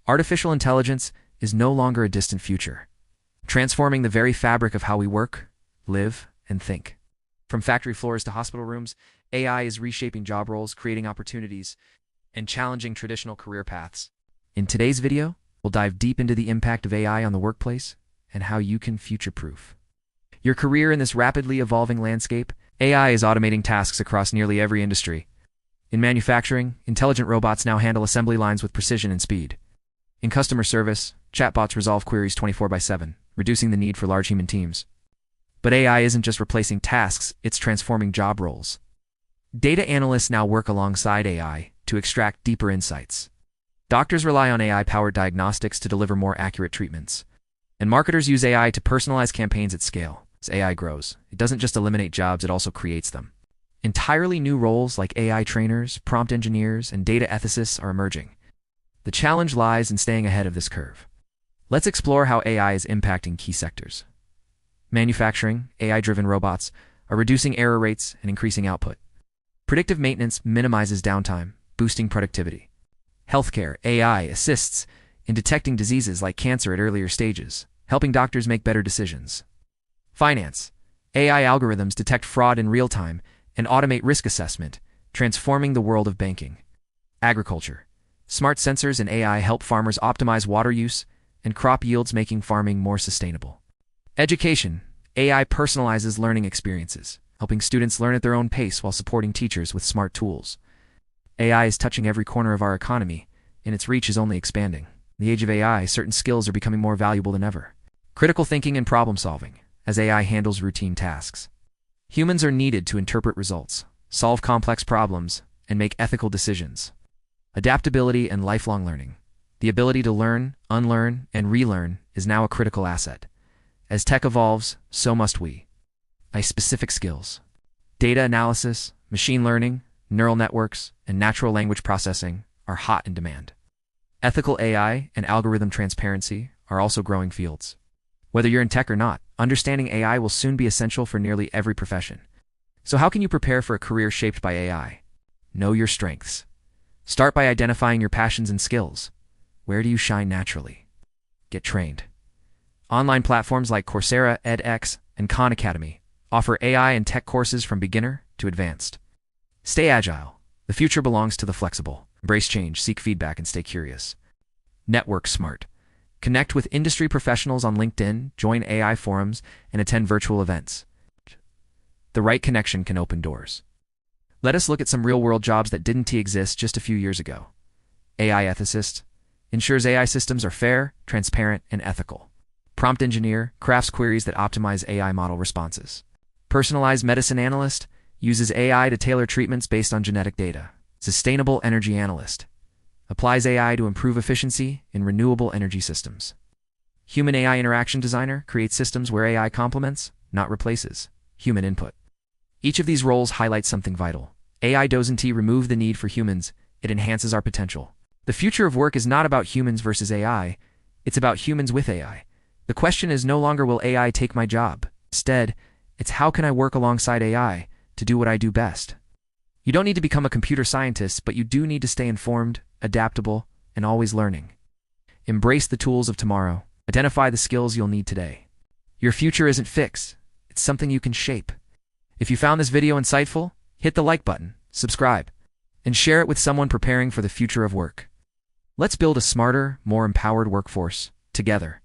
Artificial intelligence is no longer a distant future, transforming the very fabric of how we work, live, and think. From factory floors to hospital rooms, AI is reshaping job roles, creating opportunities, and challenging traditional career paths. In today's video, we'll dive deep into the impact of AI on the workplace and how you can future-proof your career in this rapidly evolving landscape. AI is automating tasks across nearly every industry. In manufacturing, intelligent robots now handle assembly lines with precision and speed. In customer service, chatbots resolve queries 24/7, reducing the need for large human teams. But AI isn't just replacing tasks, it's transforming job roles. Data analysts now work alongside AI to extract deeper insights. Doctors rely on AI-powered diagnostics to deliver more accurate treatments. And marketers use AI to personalize campaigns at scale. As AI grows, it doesn't just eliminate jobs, it also creates them. Entirely new roles like AI trainers, prompt engineers, and data ethicists are emerging. The challenge lies in staying ahead of this curve. Let's explore how AI is impacting key sectors. Manufacturing, AI-driven robots are reducing error rates and increasing output. Predictive maintenance minimizes downtime, boosting productivity. Healthcare, AI assists in detecting diseases like cancer at earlier stages, helping doctors make better decisions. Finance, AI algorithms detect fraud in real time and automate risk assessment, transforming the world of banking. Agriculture, smart sensors and AI help farmers optimize water use and crop yields, making farming more sustainable. Education, AI personalizes learning experiences, helping students learn at their own pace while supporting teachers with smart tools. AI is touching every corner of our economy, and its reach is only expanding. In the age of AI, certain skills are becoming more valuable than ever. Critical thinking and problem solving, as AI handles routine tasks. Humans are needed to interpret results, solve complex problems, and make ethical decisions. Adaptability and lifelong learning. The ability to learn, unlearn, and relearn is now a critical asset. As tech evolves, so must we. AI-specific skills. Data analysis, machine learning, neural networks, and natural language processing are hot in demand. Ethical AI and algorithm transparency are also growing fields. Whether you're in tech or not, understanding AI will soon be essential for nearly every profession. So how can you prepare for a career shaped by AI? Know your strengths. Start by identifying your passions and skills. Where do you shine naturally? Get trained. Online platforms like Coursera, edX, and Khan Academy offer AI and tech courses from beginner to advanced. Stay agile. The future belongs to the flexible. Embrace change, seek feedback, and stay curious. Network smart. Connect with industry professionals on LinkedIn, join AI forums, and attend virtual events. The right connection can open doors. Let us look at some real-world jobs that didn't exist just a few years ago. AI ethicist ensures AI systems are fair, transparent, and ethical. Prompt engineer crafts queries that optimize AI model responses. Personalized medicine analyst uses AI to tailor treatments based on genetic data. Sustainable energy analyst applies AI to improve efficiency in renewable energy systems. Human AI interaction designer creates systems where AI complements, not replaces, human input. Each of these roles highlights something vital. AI doesn't remove the need for humans, it enhances our potential. The future of work is not about humans versus AI, it's about humans with AI. The question is no longer will AI take my job? Instead, it's how can I work alongside AI to do what I do best? You don't need to become a computer scientist, but you do need to stay informed, adaptable, and always learning. Embrace the tools of tomorrow. Identify the skills you'll need today. Your future isn't fixed. It's something you can shape. If you found this video insightful, hit the like button, subscribe, and share it with someone preparing for the future of work. Let's build a smarter, more empowered workforce together.